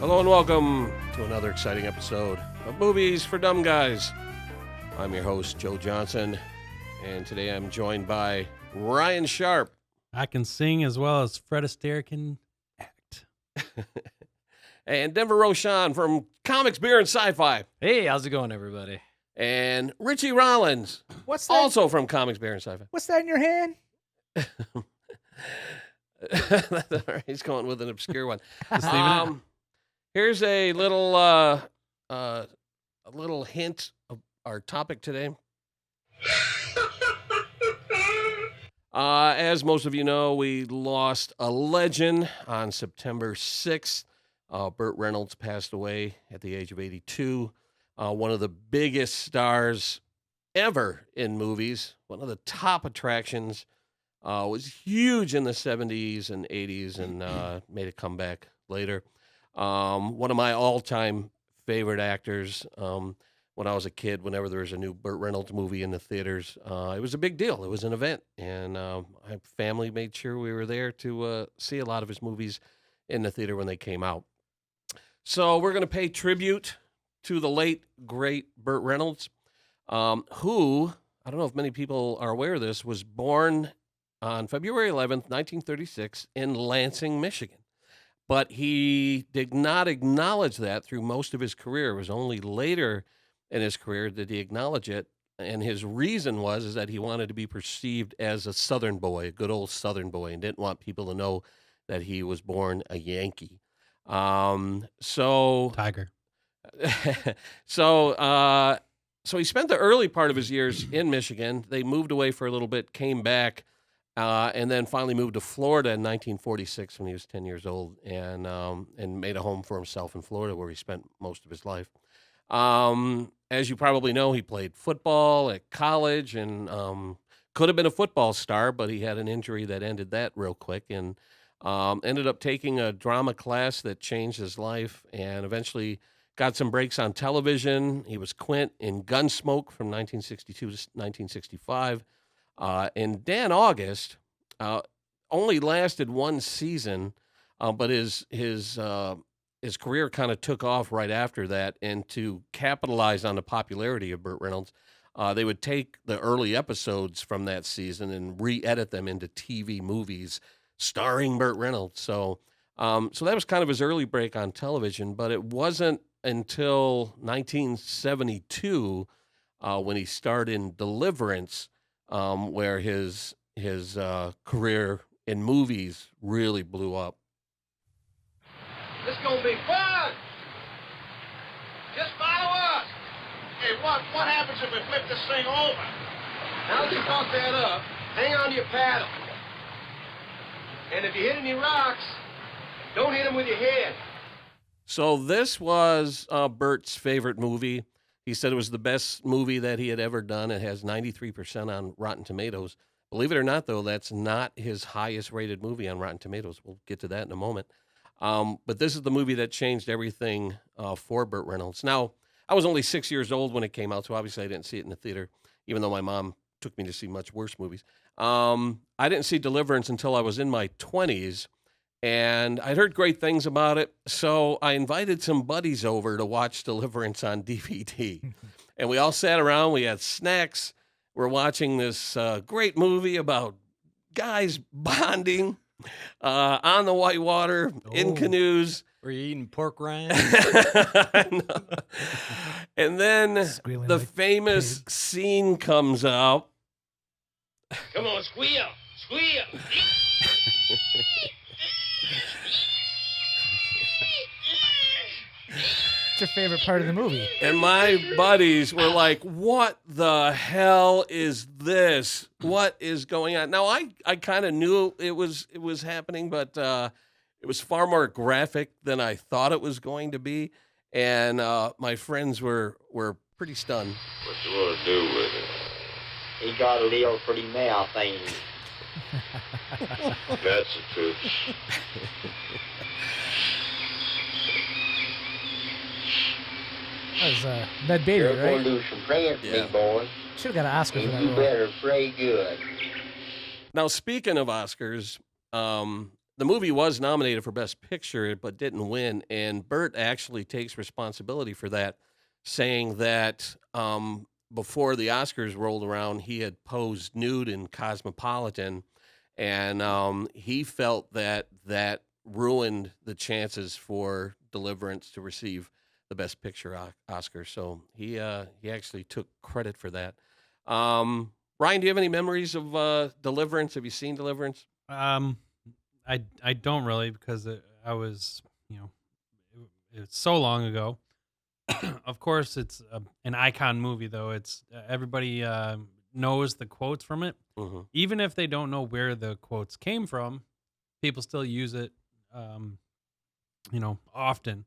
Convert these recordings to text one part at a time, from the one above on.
Hello and welcome to another exciting episode of Movies for Dumb Guys. I'm your host, Joe Johnson, and today I'm joined by Ryan Sharp. I can sing as well as Fred Astaire can act. And Denver Rochon from Comics, Beer, and Sci-Fi. Hey, how's it going, everybody? And Richie Rollins, What's that? also from Comics, Beer, and Sci-Fi. What's that in your hand? He's going with an obscure one. Just leaving it. Here's a little hint of our topic today. As most of you know, we lost a legend on September 6th. Burt Reynolds passed away at the age of 82. One of the biggest stars ever in movies. One of the top attractions. Was huge in the 70s and 80s and made a comeback later. One of my all-time favorite actors. When I was a kid, whenever there was a new Burt Reynolds movie in the theaters, it was a big deal. It was an event, and my family made sure we were there to see a lot of his movies in the theater when they came out. So we're going to pay tribute to the late, great Burt Reynolds, who, I don't know if many people are aware of this, was born on February 11th, 1936, in Lansing, Michigan. But he did not acknowledge that through most of his career. It was only later in his career did he acknowledge it. And his reason is that he wanted to be perceived as a Southern boy, a good old Southern boy, and didn't want people to know that he was born a Yankee. Tiger. So he spent the early part of his years in Michigan. They moved away for a little bit, came back, and then finally moved to Florida in 1946 when he was 10 years old, and made a home for himself in Florida, where he spent most of his life. As you probably know, he played football at college and could have been a football star, but he had an injury that ended that real quick, and ended up taking a drama class that changed his life, and eventually got some breaks on television. He was Quint in Gunsmoke from 1962 to 1965. And Dan August only lasted one season, but his career kind of took off right after that. And to capitalize on the popularity of Burt Reynolds, they would take the early episodes from that season and re-edit them into TV movies starring Burt Reynolds. So that was kind of his early break on television, but it wasn't until 1972 when he starred in Deliverance, where his career in movies really blew up. This gonna be fun! Just follow us! Hey, what happens if we flip this thing over? Now that you caught that up, hang on to your paddle. And if you hit any rocks, don't hit them with your head. So this was Burt's favorite movie. He said it was the best movie that he had ever done. It has 93% on Rotten Tomatoes. Believe it or not, though, that's not his highest rated movie on Rotten Tomatoes. We'll get to that in a moment. But this is the movie that changed everything for Burt Reynolds. Now, I was only 6 years old when it came out, so obviously I didn't see it in the theater, even though my mom took me to see much worse movies. I didn't see Deliverance until I was in my 20s, and I'd heard great things about it, so I invited some buddies over to watch Deliverance on DVD. And we all sat around, we had snacks, we're watching this great movie about guys bonding on the whitewater, in canoes. Were you eating pork rinds? And then Squealing the like famous pigs. scene comes out. Come on, squeal! Squeal! What's your favorite part of the movie? And my buddies were like, what the hell is this? What is going on? Now, I kind of knew it was happening, but it was far more graphic than I thought it was going to be. And my friends were pretty stunned. What you want to do with it? He got a little pretty mouth, ain't he? That's the truth. That was Ned Beatty, You're going right? to lose some friends, Yeah. big boy. Should have got an Oscar for And that you role. better pray good. Now, speaking of Oscars, the movie was nominated for Best Picture, but didn't win. And Burt actually takes responsibility for that, saying that before the Oscars rolled around, he had posed nude in Cosmopolitan, and he felt that that ruined the chances for Deliverance to receive the Best Picture Oscar. So he actually took credit for that. Ryan, do you have any memories of Deliverance? Have you seen Deliverance? I don't really, because I was, it's so long ago. Of course, it's an icon movie, though. It's everybody knows the quotes from it, even if they don't know where the quotes came from. People still use it, often,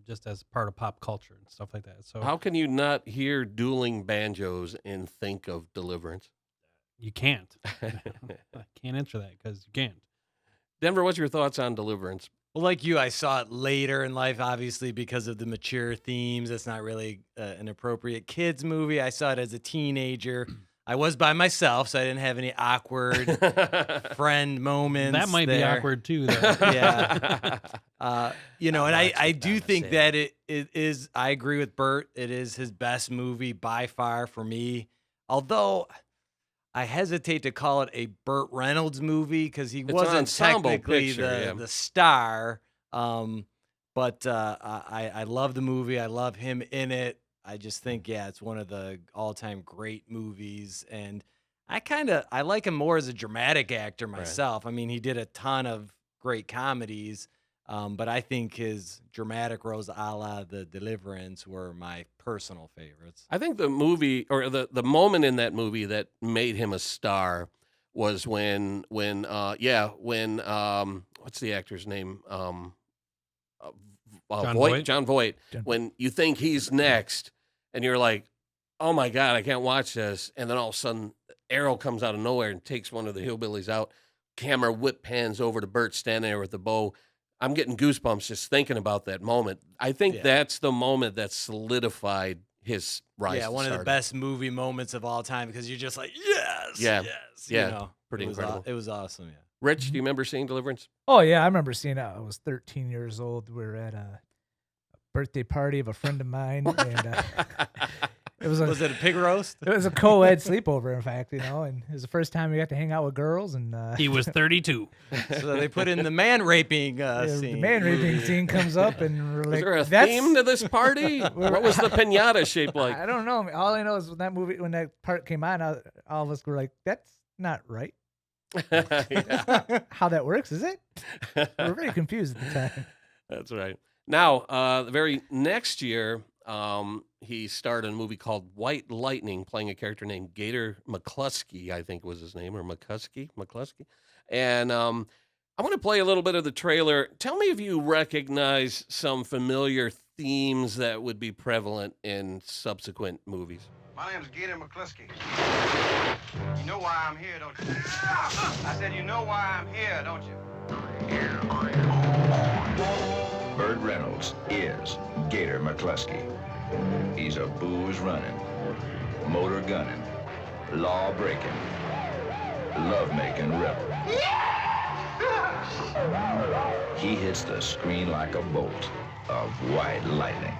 just as part of pop culture and stuff like that. So How can you not hear dueling banjos and think of Deliverance? you can't. I can't answer that because you can't. Denver, what's your thoughts on Deliverance? Well, like you, I saw it later in life, obviously, because of the mature themes. It's not really an appropriate kids movie. I saw it as a teenager. I was by myself, so I didn't have any awkward friend moments. That might be there. awkward too, though. Yeah. And I do think that it is, I agree with Burt. It is his best movie by far for me. Although I hesitate to call it a Burt Reynolds movie because he wasn't ensemble technically picture, the star. But I love the movie. I love him in it. I just think, it's one of the all-time great movies. And I like him more as a dramatic actor myself. I mean, he did a ton of great comedies. But I think his dramatic roles a la The Deliverance were my personal favorites. I think the movie, or the moment in that movie that made him a star was when what's the actor's name? John Voight? John Voight. When you think he's next, and you're like, oh my God, I can't watch this. And then all of a sudden, Arrow comes out of nowhere and takes one of the hillbillies out. Camera whip pans over to Burt standing there with the bow. I'm getting goosebumps just thinking about that moment. I think that's the moment that solidified his rise. Yeah, to one of the stardom. best movie moments of all time because you're just like, yes. Pretty incredible. It was awesome, yeah. Rich, do you remember seeing Deliverance? Oh yeah, I remember seeing it. I was 13 years old. We were at a birthday party of a friend of mine, and it was it a pig roast? It was a co-ed sleepover, in fact, and it was the first time we got to hang out with girls. And he was 32. So they put in the man raping scene. The man raping scene comes up, and we're like, was there a theme to this party? What was the pinata shaped like? I don't know. All I know is when that part came on, all of us were like, "That's not right." How that works, is it? We were very confused at the time. That's right. Now, the very next year, he starred in a movie called White Lightning, playing a character named Gator McCluskey, I think was his name, or McCluskey. And I want to play a little bit of the trailer. Tell me if you recognize some familiar themes that would be prevalent in subsequent movies. My name's Gator McCluskey. You know why I'm here, don't you? I said, you know why I'm here, don't you? Burt Reynolds is Gator McCluskey. He's a booze running, motor gunning, law breaking, love making rebel. He hits the screen like a bolt of white lightning.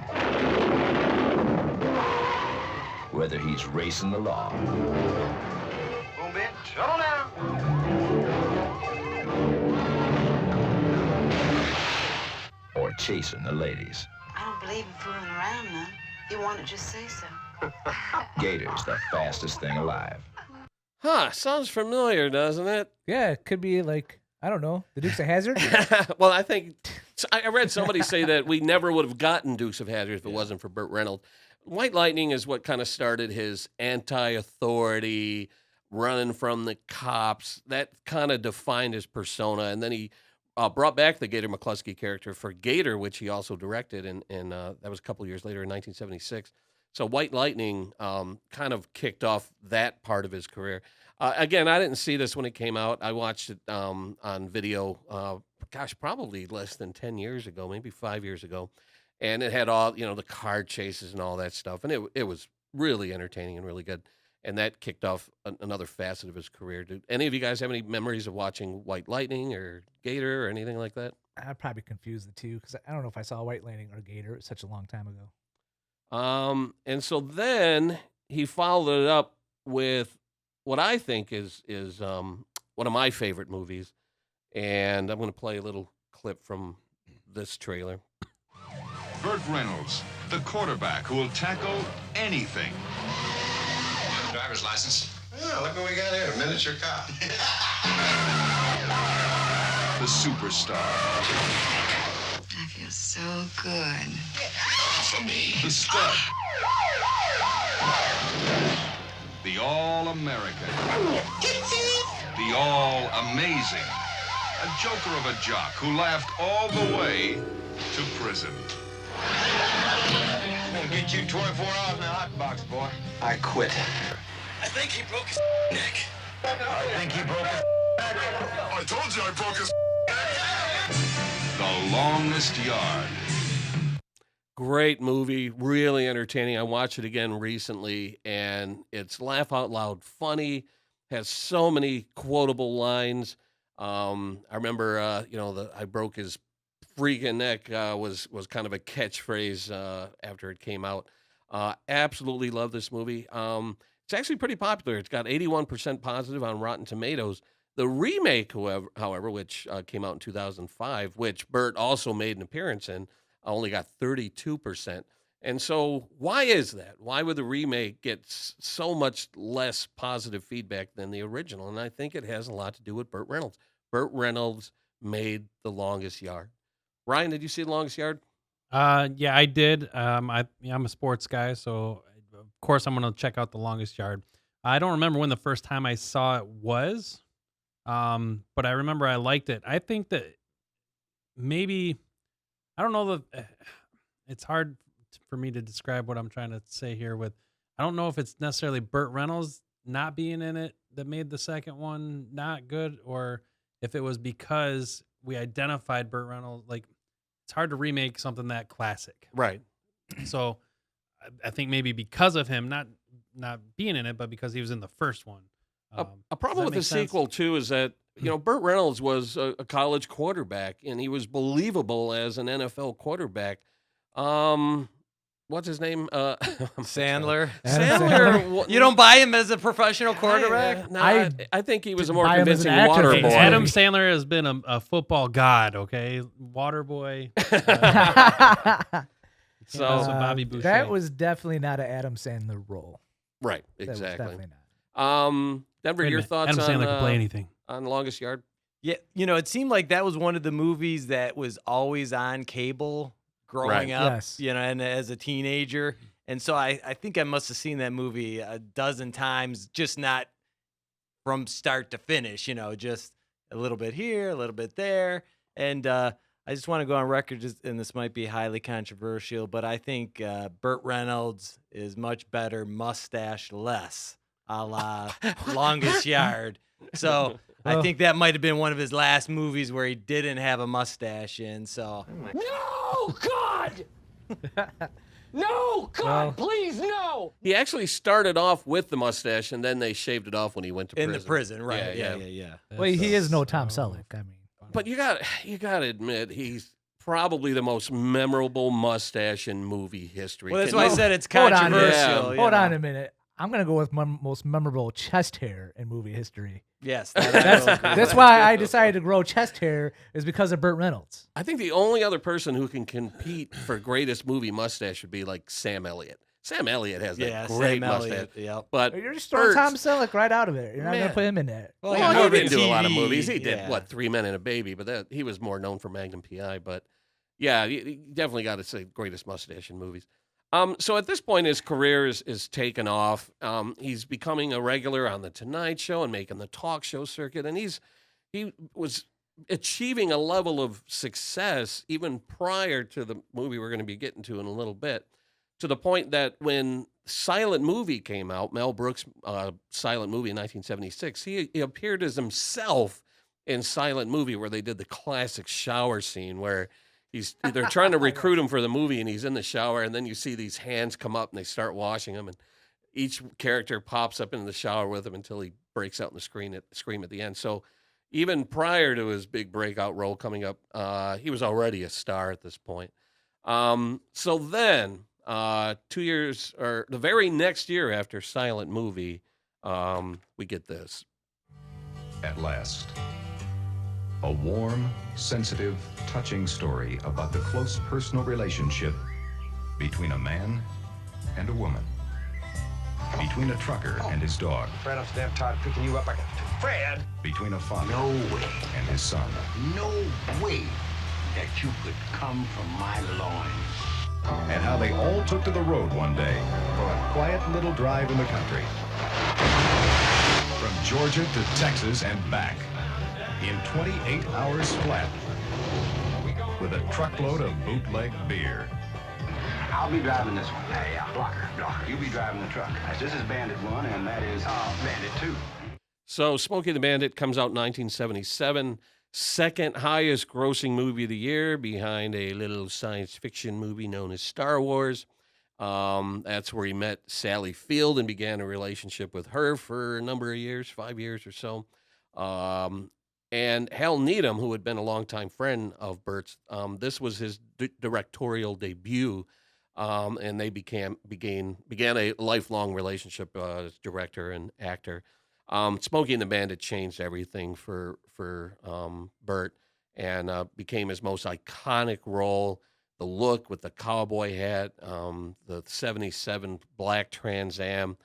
Whether he's racing the law, Boom, bitch, settle down. or chasing the ladies. I don't believe in fooling around none. If you want to just say so. Gator's the fastest thing alive. Huh, sounds familiar, doesn't it? Yeah, it could be like, I don't know, the Dukes of Hazzard. Well, I think I read somebody say that we never would have gotten Dukes of Hazzard if it wasn't for Burt Reynolds. White Lightning is what kind of started his anti-authority, running from the cops. That kind of defined his persona. And then he brought back the Gator McCluskey character for Gator, which he also directed, and that was a couple years later in 1976. So White Lightning kind of kicked off that part of his career. Again, I didn't see this when it came out. I watched it on video, probably less than 10 years ago, maybe 5 years ago. And it had all, the car chases and all that stuff. And it was really entertaining and really good. and that kicked off another facet of his career. Do any of you guys have any memories of watching White Lightning or Gator or anything like that? I'd probably confuse the two because I don't know if I saw White Lightning or Gator. It was such a long time ago. And so then he followed it up with what I think is one of my favorite movies, and I'm going to play a little clip from this trailer. Burt Reynolds, the quarterback who will tackle anything. Driver's license. Yeah, look what we got here. Miniature cop. The superstar. I feel so good. Get off of me. The stud. The all-American. The all-amazing. A joker of a jock who laughed all the way to prison. I'm gonna get you 24 hours in the hot box, boy. I quit. I think he broke his neck. I think he broke his I told you I broke his The Longest Yard. Great movie, really entertaining. I watched it again recently, and it's laugh out loud funny. Has so many quotable lines. I remember, I broke his freaking neck was kind of a catchphrase after it came out. Absolutely love this movie. It's actually pretty popular. It's got 81% positive on Rotten Tomatoes. The remake, however, which came out in 2005, which Burt also made an appearance in, only got 32%. And so why is that? Why would the remake get so much less positive feedback than the original? And I think it has a lot to do with Burt Reynolds. Burt Reynolds made The Longest Yard. Ryan, did you see The Longest Yard? Yeah, I did. I'm a sports guy, so of course I'm going to check out The Longest Yard. I don't remember when the first time I saw it was, but I remember I liked it. I think that maybe, I don't know, it's hard for me to describe what I'm trying to say here with, I don't know if it's necessarily Burt Reynolds not being in it that made the second one not good, or if it was because we identified Burt Reynolds. Like, it's hard to remake something that classic. Right. So I think maybe because of him not being in it, but because he was in the first one. A problem with the sequel, too, is that, Burt Reynolds was a college quarterback, and he was believable as an NFL quarterback. What's his name? Sandler. Sandler. You don't buy him as a professional quarterback? I think he was a more buy him as convincing an actor. water Hey, boy. Adam Sandler has been a football god, okay? Water boy. So Also Bobby Boucher. That was definitely not an Adam Sandler role. right, That was exactly. definitely not. Denver, Wait a your minute. thoughts Adam Sandler can play on anything. on Longest Yard? Yeah, it seemed like that was one of the movies that was always on cable growing Right. up, Yes. and as a teenager. And so I think I must have seen that movie a dozen times, just not from start to finish, just a little bit here, a little bit there. And I just want to go on record, and this might be highly controversial, but I think Burt Reynolds is much better mustache-less, a la Longest Yard. So I think that might have been one of his last movies where he didn't have a mustache in. So No, God! No, God, please, no! He actually started off with the mustache, and then they shaved it off when he went to prison. in the prison, right? Yeah. Yeah. Well, he is no Tom Selleck. I mean, But you got to admit, he's probably the most memorable mustache in movie history. Well, that's Can why I you- said it's Hold on, controversial. hold on a minute. I'm gonna go with my most memorable chest hair in movie history. Yes, That's why I decided to grow chest hair is because of Burt Reynolds. I think the only other person who can compete for greatest movie mustache would be like Sam Elliott. Sam Elliott has that great Sam mustache. Elliott, yep. But You're just throwing Burt's- Tom Selleck right out of it. You're not Man. gonna put him in there. Well, Well, more he than didn't do a lot of TV, movies. He did, yeah. 3 Men and a Baby, but he was more known for Magnum P.I. But, yeah, you definitely got to say greatest mustache in movies. So at this point, his career is taken off. He's becoming a regular on The Tonight Show and making the talk show circuit. And he was achieving a level of success even prior to the movie we're going to be getting to in a little bit, to the point that when Silent Movie came out, Mel Brooks' Silent Movie in 1976, he appeared as himself in Silent Movie, where they did the classic shower scene where they're trying to recruit him for the movie, and he's in the shower, and then you see these hands come up and they start washing him, and each character pops up into the shower with him until he breaks out in the scream at the end. So even prior to his big breakout role coming up, he was already a star at this point. So then, 2 years or the very next year after Silent Movie, we get this. At last, a warm, sensitive, touching story about the close personal relationship between a man and a woman, between a trucker and his dog, Fred, I'm damn tired of picking you up. Fred! between a father No way. and his son. No way that you could come from my loins. And how they all took to the road one day for a quiet little drive in the country. From Georgia to Texas and back in 28 hours flat with a truckload of bootleg beer. I'll be driving this one. Hey, Blocker. You'll be driving the truck. This is Bandit 1, and that is Bandit 2. So Smokey and the Bandit comes out in 1977, second highest grossing movie of the year behind a little science fiction movie known as Star Wars. That's where he met Sally Field and began a relationship with her for a number of years, 5 years or so. And Hal Needham, who had been a longtime friend of Burt's, this was his directorial debut, and they began a lifelong relationship as director and actor. Smokey and the Bandit changed everything for Burt and became his most iconic role. The look with the cowboy hat, the 77 black Trans Am,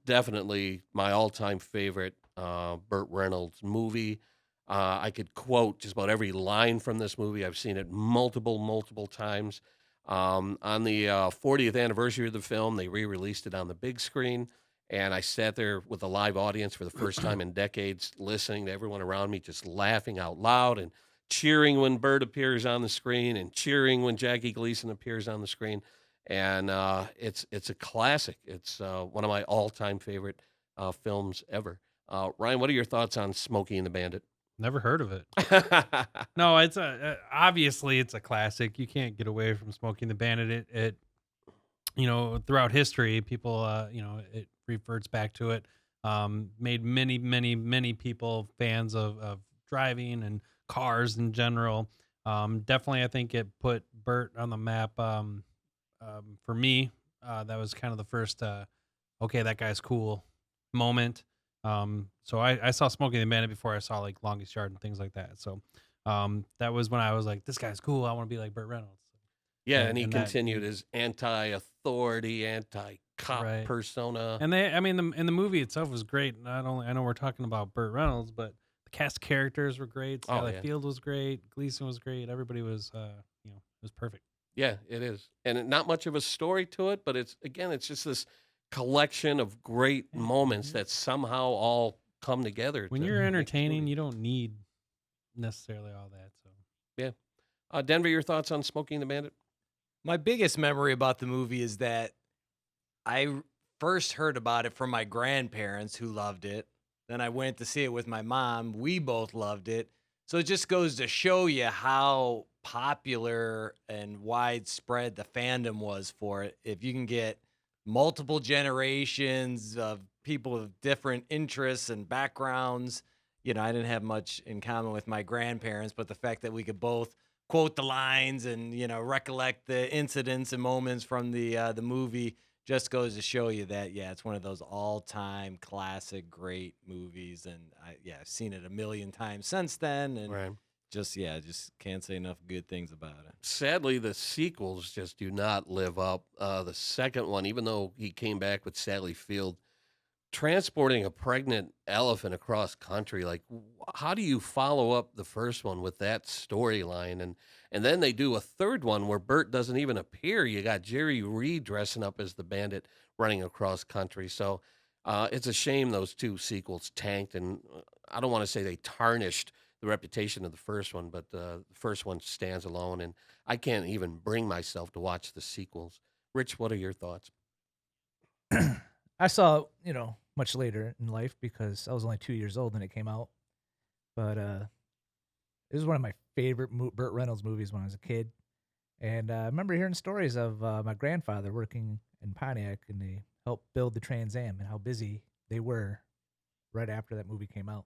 definitely my all-time favorite Burt Reynolds movie. I could quote just about every line from this movie. I've seen it multiple times. On the 40th anniversary of the film, they re-released it on the big screen, and I sat there with a live audience for the first time in decades, listening to everyone around me, just laughing out loud and cheering when Burt appears on the screen and cheering when Jackie Gleason appears on the screen. And it's a classic. It's one of my all-time favorite films ever. Ryan, what are your thoughts on Smokey and the Bandit? Never heard of it. No, it's obviously it's a classic. You can't get away from Smokey and the Bandit. It throughout history, people, it reverts back to it. Made many people fans of driving and cars in general. Definitely, I think it put Burt on the map. For me, that was kind of the first, okay, that guy's cool moment. So I saw Smokey and the Bandit before I saw like Longest Yard and things like that. So that was when I was like, this guy's cool. I want to be like Burt Reynolds. Yeah, and he continued his anti-authority, anti-cop persona. And in the movie itself was great. Not only, I know we're talking about Burt Reynolds, but the cast of characters were great. Sally Field was great. Gleason was great. Everybody was, it was perfect. Yeah, it is. And not much of a story to it, but it's just this collection of great moments that somehow all come together. When you're entertaining, you don't need necessarily all that. So yeah. Denver, your thoughts on Smokey and the Bandit? My biggest memory about the movie is that I first heard about it from my grandparents who loved it. Then I went to see it with my mom. We both loved it. So it just goes to show you how popular and widespread the fandom was for it. If you can get multiple generations of people with different interests and backgrounds, I didn't have much in common with my grandparents, but the fact that we could both quote the lines and recollect the incidents and moments from the movie just goes to show you that it's one of those all-time classic great movies. And I've seen it a million times since then, and just can't say enough good things about it. Sadly, the sequels just do not live up. The second one, even though he came back with Sally Field, transporting a pregnant elephant across country, like how do you follow up the first one with that storyline? And then they do a third one where Burt doesn't even appear. You got Jerry Reed dressing up as the bandit running across country. So it's a shame those two sequels tanked, and I don't want to say they tarnished the reputation of the first one, but the first one stands alone, and I can't even bring myself to watch the sequels. Rich, what are your thoughts? I saw it, much later in life because I was only 2 years old when it came out. But it was one of my favorite Burt Reynolds movies when I was a kid. And I remember hearing stories of my grandfather working in Pontiac in the helped build the Trans Am and how busy they were right after that movie came out.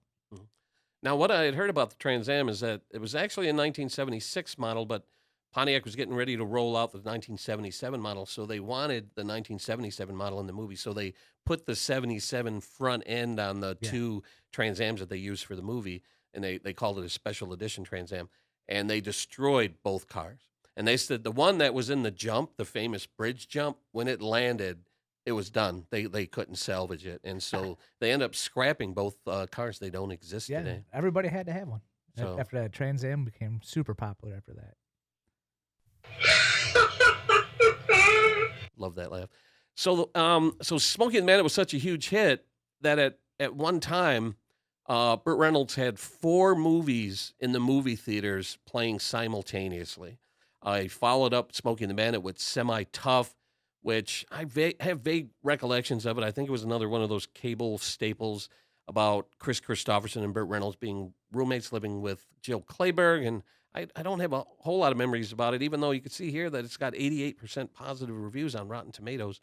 Now, what I had heard about the Trans Am is that it was actually a 1976 model, but Pontiac was getting ready to roll out the 1977 model, so they wanted the 1977 model in the movie. So they put the 77 front end on the two Trans Ams that they used for the movie, and they called it a special edition Trans Am, and they destroyed both cars. And they said the one that was in the jump, the famous bridge jump, when it landed, it was done. They couldn't salvage it, and so they end up scrapping both cars. They don't exist today. Everybody had to have one. So- After that, Trans Am became super popular after that. Love that laugh. So Smokey and the Bandit was such a huge hit that at one time, Burt Reynolds had 4 movies in the movie theaters playing simultaneously. I followed up Smokey and the Bandit with Semi-Tough, which I have vague recollections of it. I think it was another one of those cable staples about Chris Christopherson and Burt Reynolds being roommates living with Jill Clayburgh, and I don't have a whole lot of memories about it, even though you can see here that it's got 88% positive reviews on Rotten Tomatoes.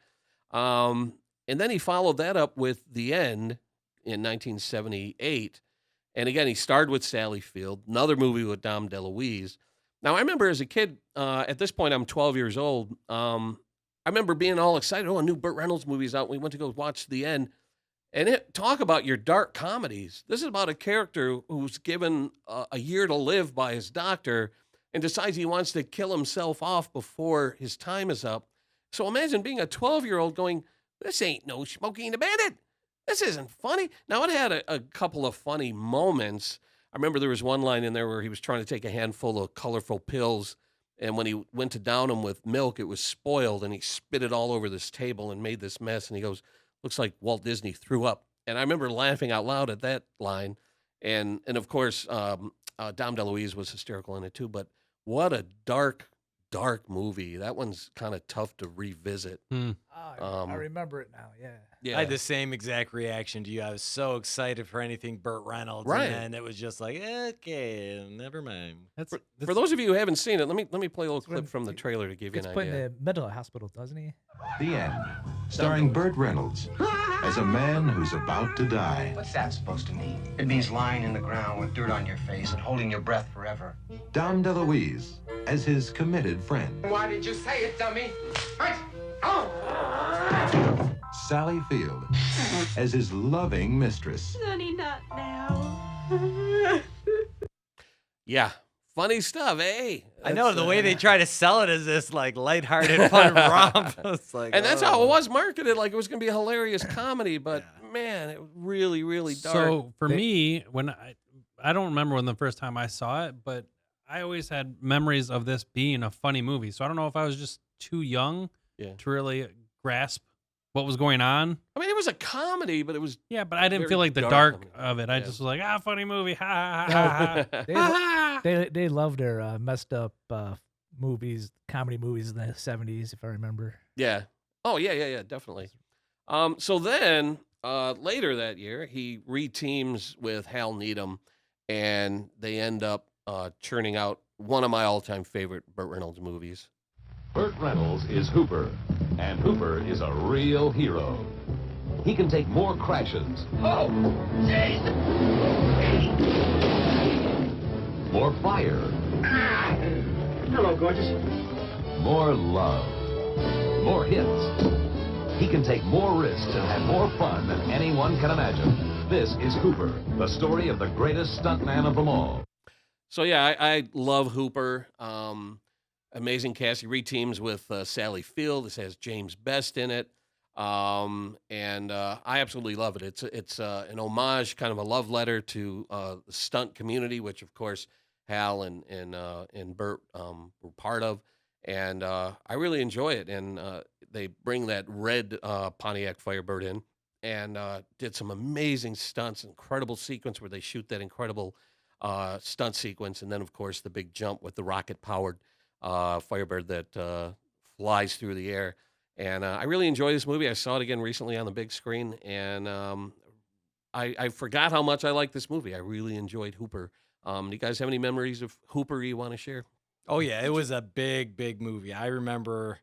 And then he followed that up with The End in 1978. And again, he starred with Sally Field, another movie with Dom DeLuise. Now, I remember as a kid, at this point, I'm 12 years old. I remember being all excited. Oh, a new Burt Reynolds movie's out. We went to go watch The End. And talk about your dark comedies. This is about a character who's given a year to live by his doctor and decides he wants to kill himself off before his time is up. So imagine being a 12-year-old going, this ain't no Smokey and the Bandit. This isn't funny. Now, it had a couple of funny moments. I remember there was one line in there where he was trying to take a handful of colorful pills, and when he went to down them with milk, it was spoiled, and he spit it all over this table and made this mess, and he goes, looks like Walt Disney threw up. And I remember laughing out loud at that line. And of course, Dom DeLuise was hysterical in it too. But what a dark movie. That one's kind of tough to revisit. I remember it now, yeah. I had the same exact reaction to you. I was so excited for anything Burt Reynolds. Right. And then it was just like, okay, never mind. For those of you who haven't seen it, let me play a little clip from the trailer to give you Gets an put in idea. the mental hospital, doesn't he? The End, starring Burt Reynolds as a man who's about to die. What's that supposed to mean? It means lying in the ground with dirt on your face and holding your breath forever. Dom DeLuise as his committed friend. Why did you say it, dummy? Sally Field as his loving mistress. Honey, not now. Yeah. Funny stuff, eh? I know the way they try to sell it as this like lighthearted fun romp. It's like, and that's how it was marketed, like it was going to be a hilarious comedy, but man, it was really, really dark. So for me, when I don't remember when the first time I saw it, but I always had memories of this being a funny movie. So I don't know if I was just too young to really grasp what was going on. I mean, it was a comedy, but it was but I didn't very feel like the dark dark of it. I just was like, funny movie, ha ha ha ha. They loved their messed up movies, comedy movies in the 70s, if I remember. Yeah. Oh, yeah, definitely. So then later that year, he reteams with Hal Needham, and they end up churning out one of my all-time favorite Burt Reynolds movies. Burt Reynolds is Hooper, and Hooper is a real hero. He can take more crashes. Oh, jeez! More fire. Hello, gorgeous. More love. More hits. He can take more risks and have more fun than anyone can imagine. This is Hooper, the story of the greatest stuntman of them all. So yeah, I love Hooper. Amazing cast. He reteams with Sally Field. This has James Best in it. And I absolutely love it. It's an homage, kind of a love letter to the stunt community, which of course Hal and Burt were part of. And I really enjoy it. And they bring that red Pontiac Firebird in and did some amazing stunts, incredible sequence where they shoot that incredible stunt sequence. And then, of course, the big jump with the rocket-powered Firebird that flies through the air. And I really enjoy this movie. I saw it again recently on the big screen, and I forgot how much I liked this movie. I really enjoyed Hooper. Do you guys have any memories of Hooper you want to share? Oh, yeah, it was a big, big movie. I remember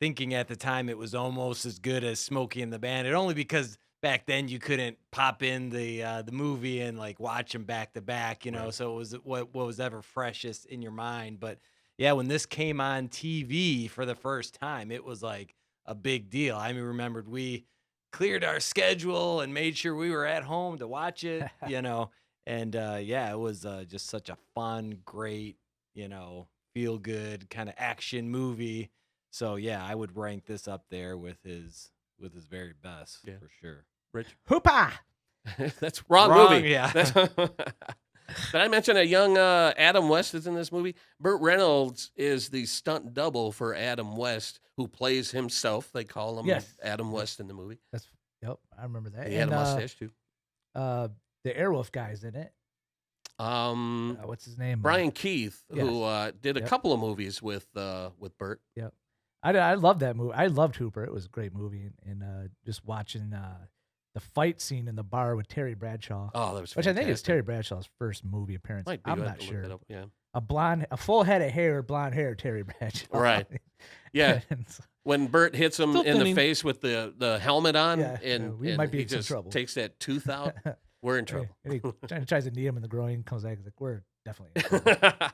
thinking at the time it was almost as good as Smokey and the Bandit, only because back then you couldn't pop in the movie and like watch them back to back, you know. Right. So it was what was ever freshest in your mind. But yeah, when this came on TV for the first time, it was like a big deal. I mean, remembered we cleared our schedule and made sure we were at home to watch it, you know. And yeah, it was just such a fun, great, you know, feel good kind of action movie. So yeah, I would rank this up there with his very best for sure. Rich? Hoopa! That's wrong movie. Yeah. Did I mention a young Adam West is in this movie? Burt Reynolds is the stunt double for Adam West, who plays himself. They call him Adam West in the movie. Yep, I remember that. He had a mustache too. The Airwolf guy's in it. What's his name? Brian Keith, who did a couple of movies with Burt. Yep. I love that movie. I loved Hooper. It was a great movie, and just watching the fight scene in the bar with Terry Bradshaw. Oh, that was which I think is fantastic. Terry Bradshaw's first movie appearance. Might be. I'm I'll not have to look sure. that up, yeah. A full head of hair, blonde hair, Terry Bradshaw. Right. Yeah. When Burt hits him Still in the thinning. face with the helmet on, we and might be he in some just trouble. takes that tooth out, we're in trouble. And he tries to knee him in the groin, comes back, he's like, we're definitely in trouble.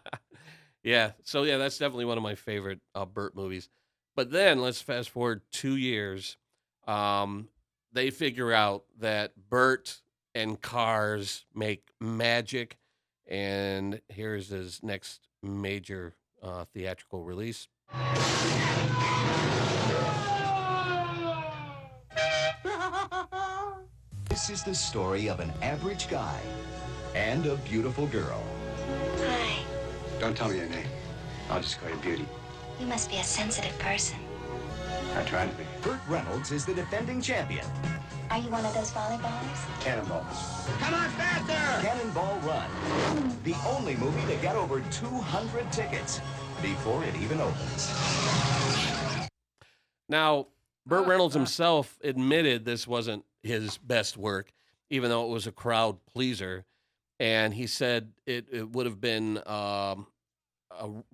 Yeah. So yeah, that's definitely one of my favorite Burt movies. But then let's fast forward 2 years. They figure out that Burt and cars make magic, and here's his next major theatrical release. This is the story of an average guy and a beautiful girl. Hi. Don't tell me your name. I'll just call you Beauty. You must be a sensitive person. I try to be. Burt Reynolds is the defending champion. Are you one of those volleyballers? Cannonballs. Come on, faster! Cannonball Run, the only movie to get over 200 tickets before it even opens. Now, Burt Reynolds himself admitted this wasn't his best work, even though it was a crowd pleaser. And he said it would have been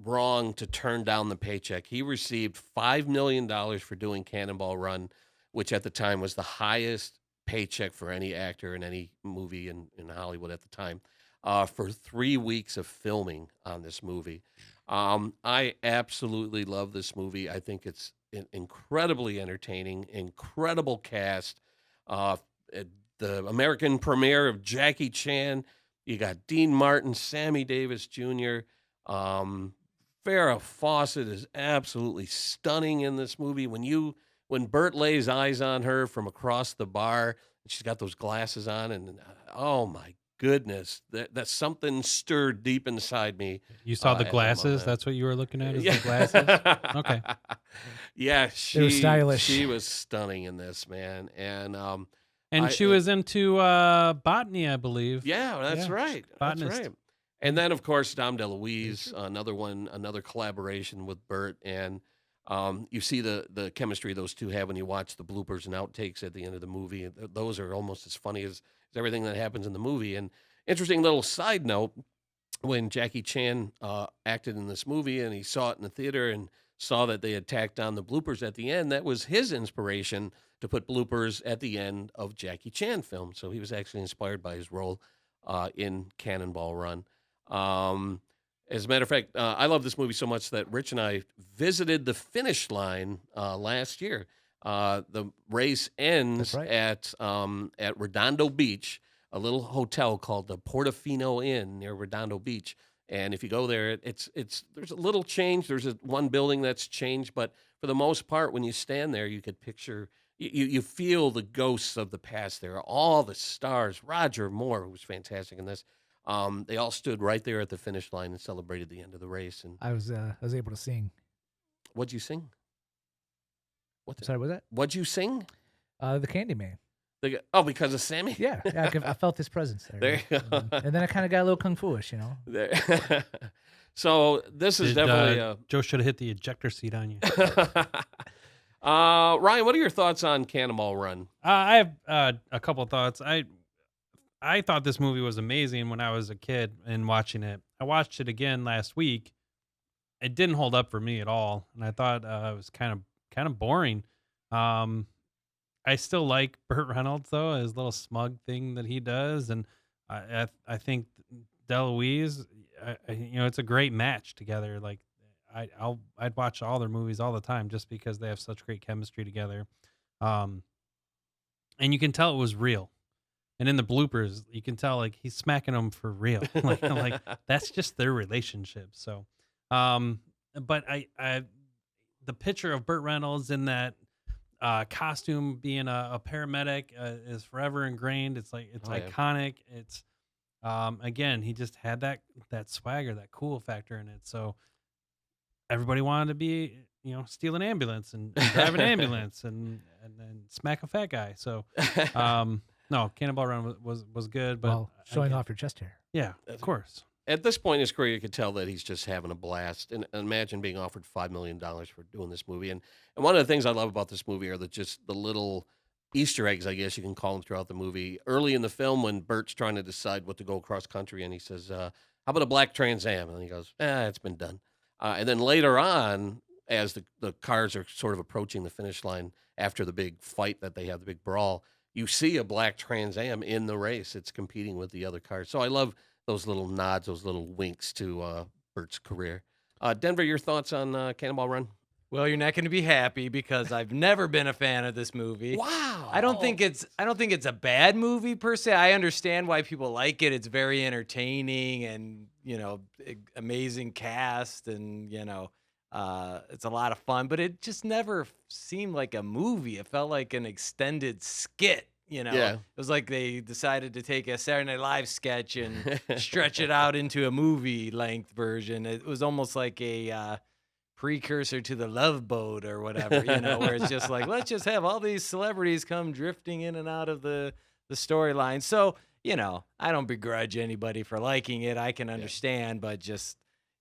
wrong to turn down the paycheck. He received $5 million for doing Cannonball Run, which at the time was the highest paycheck for any actor in any movie in Hollywood at the time, for 3 weeks of filming on this movie. I absolutely love this movie. I think it's incredibly entertaining, incredible cast. The American premiere of Jackie Chan. You got Dean Martin, Sammy Davis Jr. Farrah Fawcett is absolutely stunning in this movie. When Burt lays eyes on her from across the bar, and she's got those glasses on, and oh my goodness, that something stirred deep inside me. You saw the at that glasses? moment. That's what you were looking at? Is the glasses? Okay. Yeah, They were stylish. She was stunning in this, man, And she was into botany, I believe. Yeah, that's right. That's Botanist. right. And then, of course, Dom DeLuise, another collaboration with Burt. And you see the chemistry those two have when you watch the bloopers and outtakes at the end of the movie. Those are almost as funny as everything that happens in the movie. And interesting little side note, when Jackie Chan acted in this movie and he saw it in the theater and saw that they had tacked on the bloopers at the end, that was his inspiration to put bloopers at the end of Jackie Chan films. So he was actually inspired by his role in Cannonball Run. As a matter of fact, I love this movie so much that Rich and I visited the finish line last year. The race ends at Redondo Beach, a little hotel called the Portofino Inn near Redondo Beach. And if you go there, there's a little change. There's one building that's changed, but for the most part, when you stand there, you could picture. You feel the ghosts of the past there. All the stars. Roger Moore, who was fantastic in this. They all stood right there at the finish line and celebrated the end of the race. And I was able to sing. What'd you sing? Sorry, what was that? What'd you sing? The Candyman. Because of Sammy? Yeah, I felt his presence there. There you go. And then I kind of got a little kung fu-ish, you know. There. So this is definitely Joe should have hit the ejector seat on you. Ryan, what are your thoughts on Cannonball Run? I have a couple of thoughts. I thought this movie was amazing when I was a kid and watching it. I watched it again last week. It didn't hold up for me at all, and I thought it was kind kind of boring. I still like Burt Reynolds though, his little smug thing that he does, and I think DeLuise, it's a great match together. Like I'd watch all their movies all the time just because they have such great chemistry together. Um, and you can tell it was real. And in the bloopers, you can tell like he's smacking them for real. like that's just their relationship. So, but I the picture of Burt Reynolds in that costume being a paramedic is forever ingrained. It's like it's iconic. It's again, he just had that swagger, that cool factor in it. So everybody wanted to be, steal an ambulance and drive an ambulance and then smack a fat guy. So no, Cannonball Run was good, but well, showing off your chest hair. Yeah, of course. At this point in his career, you could tell that he's just having a blast. And imagine being offered $5 million for doing this movie. And one of the things I love about this movie are just the little Easter eggs, I guess you can call them, throughout the movie. Early in the film, when Bert's trying to decide what to go across country, and he says, how about a black Trans Am? And he goes, it's been done. And then later on, as the cars are sort of approaching the finish line after the big fight that they have, the big brawl, you see a black Trans Am in the race. It's competing with the other cars. So I love those little nods, those little winks to Bert's career. Denver, your thoughts on Cannonball Run? Well, you're not going to be happy because I've never been a fan of this movie. Wow. I don't think it's a bad movie per se. I understand why people like it. It's very entertaining and, amazing cast and, it's a lot of fun, but it just never seemed like a movie. It felt like an extended skit. Yeah. It was like they decided to take a Saturday Night Live sketch and stretch it out into a movie length version. It was almost like a precursor to The Love Boat or whatever, where it's just like, let's just have all these celebrities come drifting in and out of the storyline. So, I don't begrudge anybody for liking it. I can understand, but just,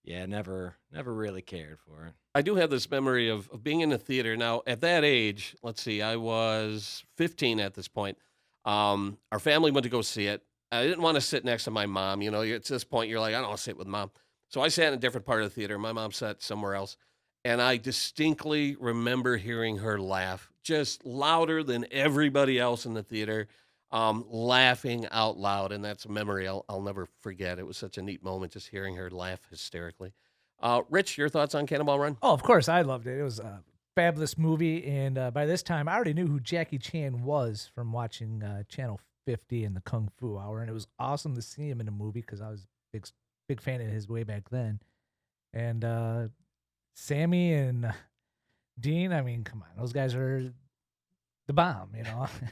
never really cared for it. I do have this memory of being in the theater. Now, at that age, let's see, I was 15 at this point. Our family went to go see it. I didn't want to sit next to my mom. At this point, you're like, I don't want to sit with mom. So I sat in a different part of the theater. My mom sat somewhere else. And I distinctly remember hearing her laugh, just louder than everybody else in the theater, laughing out loud. And that's a memory I'll never forget. It was such a neat moment, just hearing her laugh hysterically. Rich, your thoughts on Cannonball Run? Oh, of course. I loved it. It was a fabulous movie. And by this time, I already knew who Jackie Chan was from watching Channel 50 and the Kung Fu Hour. And it was awesome to see him in a movie because I was a big fan of his way back then. And Sammy and Dean, I mean, come on. Those guys are the bomb,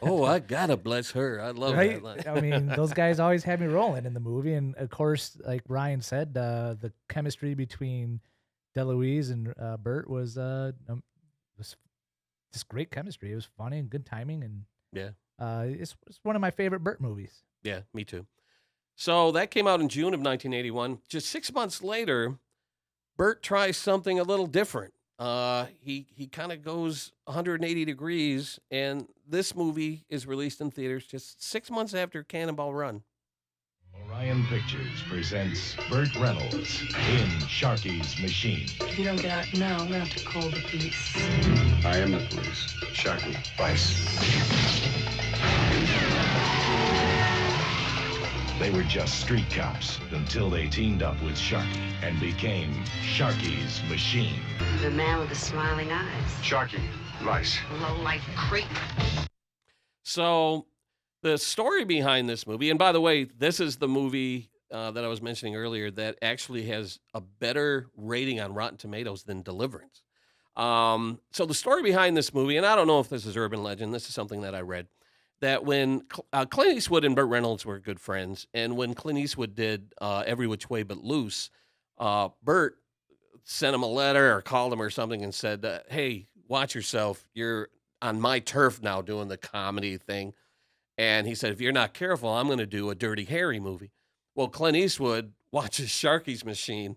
Oh, I gotta bless her. I love right? that. I mean, those guys always had me rolling in the movie. And, of course, like Ryan said, the chemistry between DeLuise and Burt was just great chemistry. It was funny and good timing. And it's one of my favorite Burt movies. Yeah, me too. So that came out in June of 1981. Just 6 months later, Burt tries something a little different. He kind of goes 180 degrees, and this movie is released in theaters just 6 months after Cannonball Run. Orion Pictures presents Burt Reynolds in Sharky's Machine. If you don't get out now, I'm going to have to call the police. I am the police. Sharky. Vice. They were just street cops until they teamed up with Sharky and became Sharky's Machine. The man with the smiling eyes. Sharky. Vice. Low-life creep. So the story behind this movie, and by the way, this is the movie that I was mentioning earlier that actually has a better rating on Rotten Tomatoes than Deliverance. So the story behind this movie, and I don't know if this is urban legend, this is something that I read, that when Clint Eastwood and Burt Reynolds were good friends, and when Clint Eastwood did Every Which Way But Loose, Burt sent him a letter or called him or something and said, hey, watch yourself. You're on my turf now doing the comedy thing. And he said, if you're not careful, I'm going to do a Dirty Harry movie. Well, Clint Eastwood watches Sharky's Machine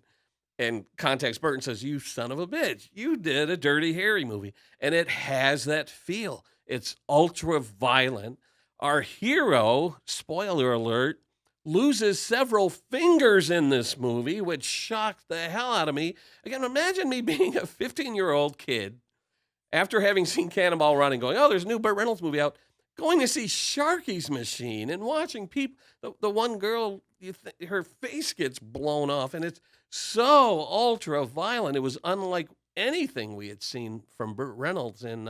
and contacts Burt and says, you son of a bitch, you did a Dirty Harry movie. And it has that feel. It's ultra violent. Our hero, spoiler alert, loses several fingers in this movie, which shocked the hell out of me. Again, imagine me being a 15-year-old kid After having seen Cannonball Run and going, oh, there's a new Burt Reynolds movie out, going to see Sharky's Machine and watching people, the one girl, her face gets blown off, and it's so ultra violent. It was unlike anything we had seen from Burt Reynolds, and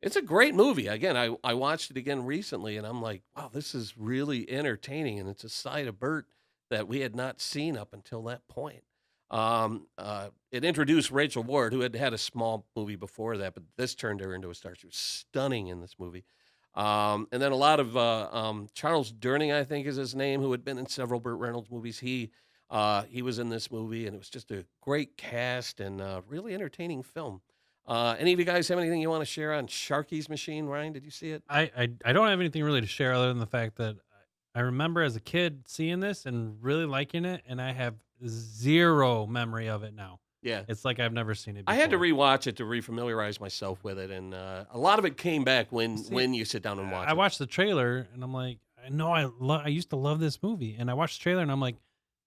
it's a great movie. Again, I watched it again recently, and I'm like, wow, this is really entertaining, and it's a side of Burt that we had not seen up until that point. It introduced Rachel Ward, who had a small movie before that, but this turned her into a star. She was stunning in this movie. And then a lot of Charles Durning, I think is his name, who had been in several Burt Reynolds movies. He was in this movie, and it was just a great cast and really entertaining film. Any of you guys have anything you want to share on Sharky's Machine? Ryan, did you see it? I don't have anything really to share other than the fact that I remember as a kid seeing this and really liking it, and I have zero memory of it now. Yeah. It's like I've never seen it before. I had to rewatch it to refamiliarize myself with it, and a lot of it came back when you sit down and watch it. I watched the trailer, and I'm like, I know I used to love this movie, and I watched the trailer, and I'm like,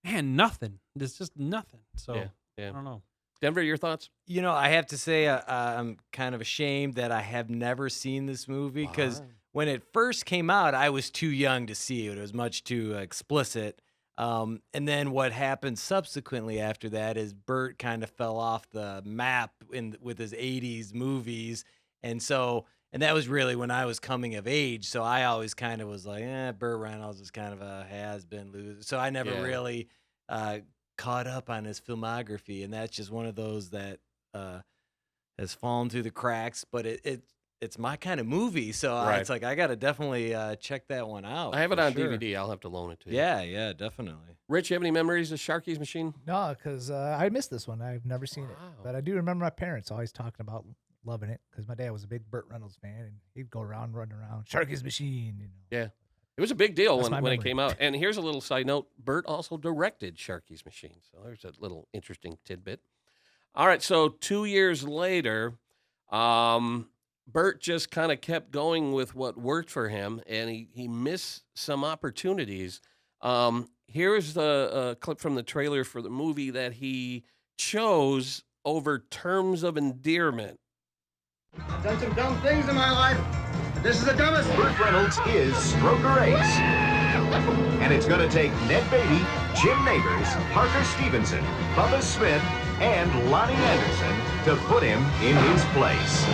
man, nothing. There's just nothing. So yeah. I don't know. Denver, your thoughts? You know, I have to say I'm kind of ashamed that I have never seen this movie because when it first came out, I was too young to see it. It was much too explicit. And then what happened subsequently after that is Burt kind of fell off the map with his 80s movies. And that was really when I was coming of age. So I always kind of was like, Burt Reynolds is kind of a has-been loser. So I never really caught up on his filmography. And that's just one of those that has fallen through the cracks. But it's my kind of movie, so it's like I got to definitely check that one out. I have it on DVD. I'll have to loan it to you. Yeah, definitely. Rich, you have any memories of Sharky's Machine? No, because I missed this one. I've never seen it. But I do remember my parents always talking about loving it because my dad was a big Burt Reynolds fan, and he'd go around, running around, Sharky's Machine. Yeah. It was a big deal when memory. it came out. And here's a little side note. Burt also directed Sharky's Machine, so there's a little interesting tidbit. All right, so 2 years later, Burt just kind of kept going with what worked for him, and he missed some opportunities. Here's the clip from the trailer for the movie that he chose over Terms of Endearment. I've done some dumb things in my life, but this is the dumbest. Burt Reynolds is Stroker Ace. And it's going to take Ned Beatty, Jim Nabors, Parker Stevenson, Bubba Smith, and Lonnie Anderson to put him in his place.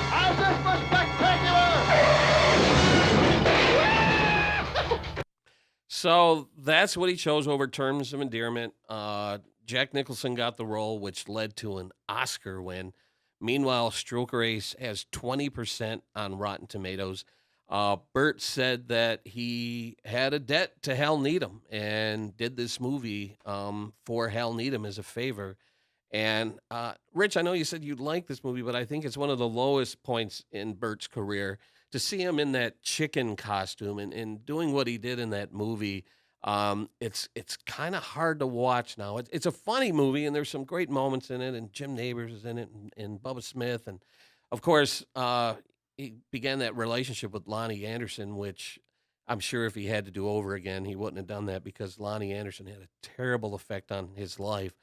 How's this for spectacular? So that's what he chose over Terms of Endearment. Jack Nicholson got the role, which led to an Oscar win. Meanwhile, Stroker Ace has 20% on Rotten Tomatoes. Burt said that he had a debt to Hal Needham and did this movie for Hal Needham as a favor. And Rich, I know you said you'd like this movie, but I think it's one of the lowest points in Burt's career. To see him in that chicken costume and doing what he did in that movie, it's kind of hard to watch now. It's a funny movie, and there's some great moments in it, and Jim Nabors is in it, and Bubba Smith. And, of course, he began that relationship with Lonnie Anderson, which I'm sure if he had to do over again, he wouldn't have done that because Lonnie Anderson had a terrible effect on his life.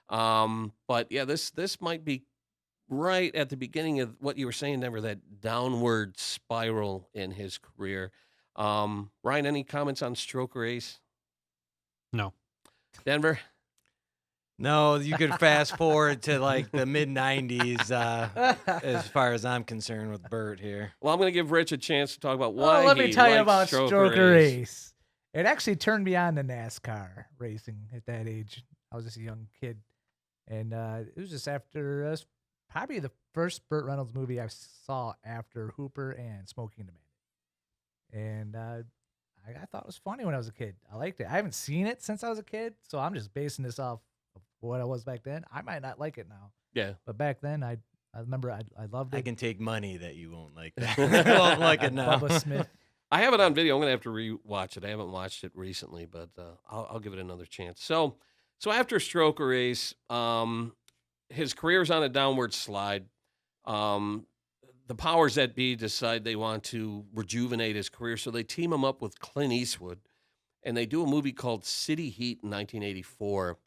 But, yeah, this might be right at the beginning of what you were saying, Denver, that downward spiral in his career. Ryan, any comments on Stroker Ace? No. Denver? No, you could fast forward to like the mid-90s as far as I'm concerned with Burt here. Well, I'm going to give Rich a chance to talk about why let me tell you likes about Stroker Ace. It actually turned me on to NASCAR racing at that age. I was just a young kid. And it was just after probably the first Burt Reynolds movie I saw after Hooper and Smoking the Bandit. And I thought it was funny when I was a kid. I liked it. I haven't seen it since I was a kid, so I'm just basing this off of what I was back then. I might not like it now. Yeah. But back then, I remember I loved it. I can take money that you won't like that. I won't like it now. Bubba Smith. I have it on video. I'm going to have to rewatch it. I haven't watched it recently, but I'll give it another chance. So after Stroker Ace, his career's on a downward slide. The powers that be decide they want to rejuvenate his career, so they team him up with Clint Eastwood, and they do a movie called City Heat in 1984.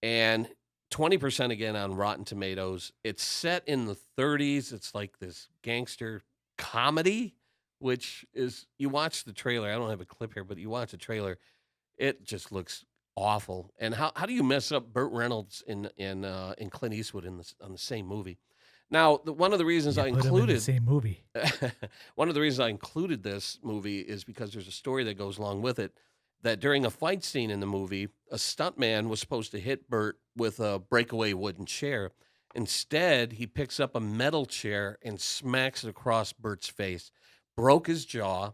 and 20% again on Rotten Tomatoes. It's set in the 30s. It's like this gangster comedy, which is, you watch the trailer. I don't have a clip here, but you watch the trailer. It just looks awful. And how do you mess up Burt Reynolds in Clint Eastwood on the same movie? Now, one of the reasons I Put 'em in the included same movie. one of the reasons I included this movie is because there's a story that goes along with it, that during a fight scene in the movie, a stuntman was supposed to hit Burt with a breakaway wooden chair. Instead, he picks up a metal chair and smacks it across Burt's face, broke his jaw.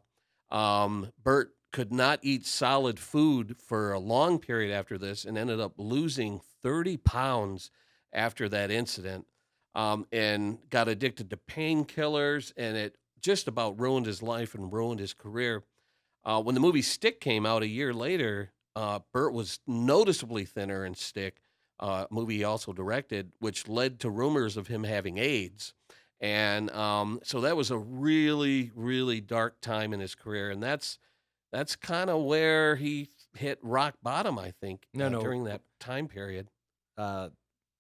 Burt could not eat solid food for a long period after this and ended up losing 30 pounds after that incident, and got addicted to painkillers, and it just about ruined his life and ruined his career. When the movie Stick came out a year later, Burt was noticeably thinner in Stick, movie he also directed, which led to rumors of him having AIDS. And so that was a really, really dark time in his career. And that's kind of where he hit rock bottom, I think, during that time period.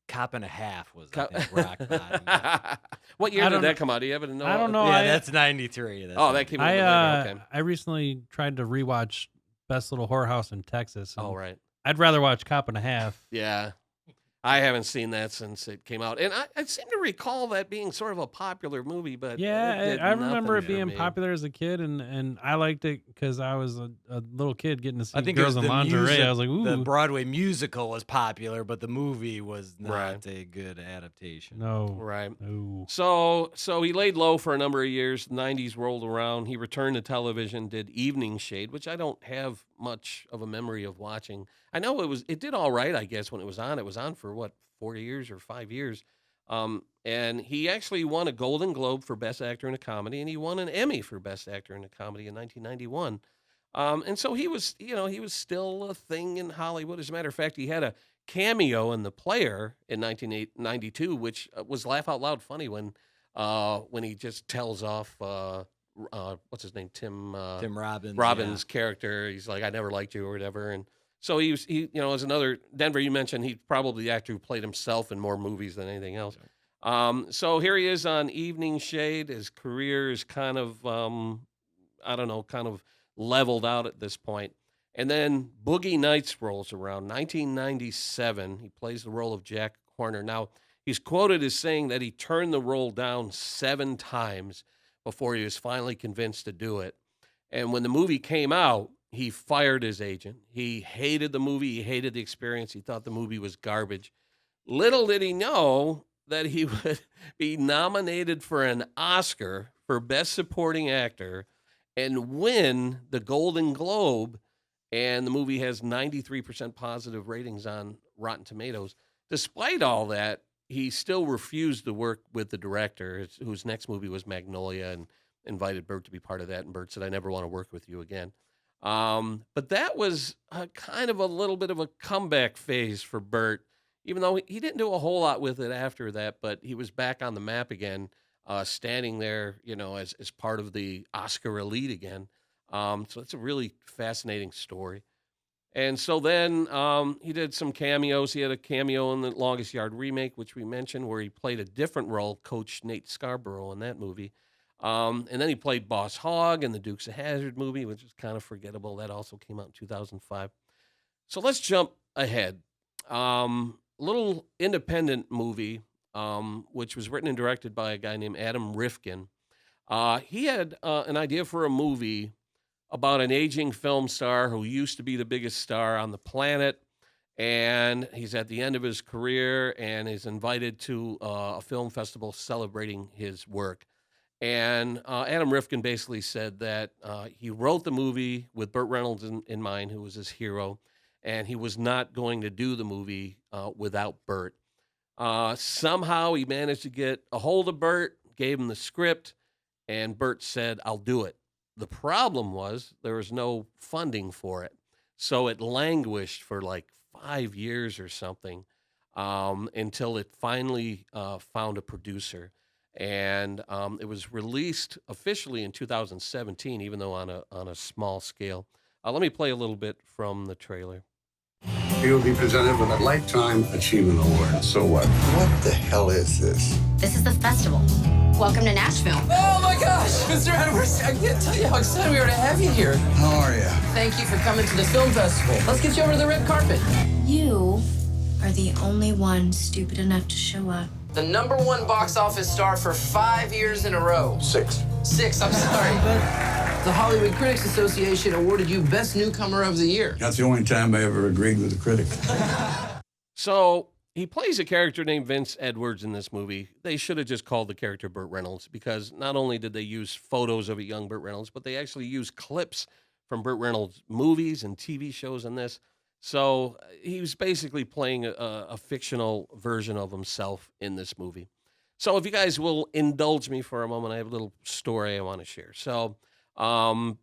Cop and a Half was, I think, rock bottom. What year did that come out? Do you happen to know? I don't know. Yeah, that's 93. That came out later. Okay. I recently tried to rewatch Best Little Whorehouse in Texas. Oh, right. I'd rather watch Cop and a Half. Yeah. I haven't seen that since it came out. And I seem to recall that being sort of a popular movie, but yeah, I remember it being popular as a kid, and I liked it because I was a little kid getting to see girls in lingerie. I was like, ooh. The Broadway musical was popular, but the movie was not a good adaptation. No. Right. No. So he laid low for a number of years. The 90s rolled around. He returned to television, did Evening Shade, which I don't have much of a memory of watching. I know it did all right, I guess, when it was on. It was on for, 4 years or 5 years. And he actually won a Golden Globe for Best Actor in a Comedy, and he won an Emmy for Best Actor in a Comedy in 1991. And so he was still a thing in Hollywood. As a matter of fact, he had a cameo in The Player in 1992, which was laugh out loud funny when he just tells off what's his name, Tim Robbins' character. He's like, I never liked you or whatever. And so he as another Denver, you mentioned he's probably the actor who played himself in more movies than anything else. So here he is on Evening Shade. His career is kind of, kind of leveled out at this point. And then Boogie Nights rolls around, 1997. He plays the role of Jack Horner. Now, he's quoted as saying that he turned the role down 7 times before he was finally convinced to do it. And when the movie came out, he fired his agent. He hated the movie. He hated the experience. He thought the movie was garbage. Little did he know that he would be nominated for an Oscar for Best Supporting Actor and win the Golden Globe. And the movie has 93% positive ratings on Rotten Tomatoes. Despite all that, he still refused to work with the director, whose next movie was Magnolia, and invited Burt to be part of that. And Burt said, I never want to work with you again. But that was kind of a little bit of a comeback phase for Burt, even though he didn't do a whole lot with it after that, but he was back on the map again, standing there, as part of the Oscar elite again. So it's a really fascinating story. And so then he did some cameos. He had a cameo in the Longest Yard remake, which we mentioned, where he played a different role, Coach Nate Scarborough in that movie. And then he played Boss Hogg in the Dukes of Hazzard movie, which is kind of forgettable. That also came out in 2005. So let's jump ahead. Little independent movie, which was written and directed by a guy named Adam Rifkin. He had an idea for a movie about an aging film star who used to be the biggest star on the planet, and he's at the end of his career and is invited to a film festival celebrating his work. And Adam Rifkin basically said that he wrote the movie with Burt Reynolds in mind, who was his hero, and he was not going to do the movie without Burt. Somehow he managed to get a hold of Burt, gave him the script, and Burt said, I'll do it. The problem was there was no funding for it. So it languished for like 5 years or something until it finally found a producer. And it was released officially in 2017, even though on a small scale. Let me play a little bit from the trailer. He will be presented with a Lifetime Achievement Award. So what? What the hell is this? This is the festival. Welcome to Nashville. Oh my gosh, Mr. Edwards, I can't tell you how excited we are to have you here. How are you? Thank you for coming to the film festival. Let's get you over to the red carpet. You are the only one stupid enough to show up. The #1 box office star for 5 years in a row. 6. 6, I'm sorry. The Hollywood Critics Association awarded you Best Newcomer of the Year. That's the only time I ever agreed with a critic. So he plays a character named Vince Edwards in this movie. They should have just called the character Burt Reynolds, because not only did they use photos of a young Burt Reynolds, but they actually used clips from Burt Reynolds' movies and TV shows in this. So he was basically playing a fictional version of himself in this movie. So if you guys will indulge me for a moment, I have a little story I want to share. So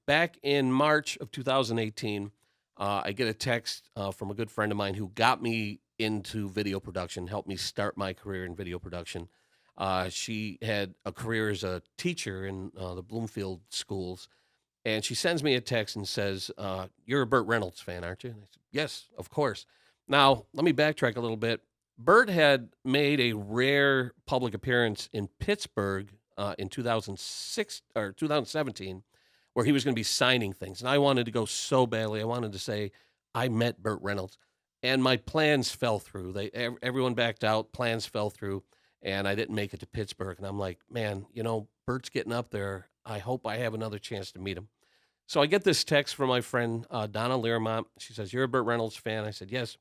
back in March of 2018, I get a text from a good friend of mine who got me into video production, helped me start my career in video production. She had a career as a teacher in the Bloomfield schools. And she sends me a text and says, you're a Burt Reynolds fan, aren't you? And I said, yes, of course. Now, let me backtrack a little bit. Burt had made a rare public appearance in Pittsburgh in 2006 or 2017, where he was going to be signing things. And I wanted to go so badly. I wanted to say, I met Burt Reynolds. And my plans fell through. Everyone backed out, plans fell through, and I didn't make it to Pittsburgh. And I'm like, man, Burt's getting up there. I hope I have another chance to meet him. So I get this text from my friend, Donna Learmont. She says, you're a Burt Reynolds fan? I said, yes.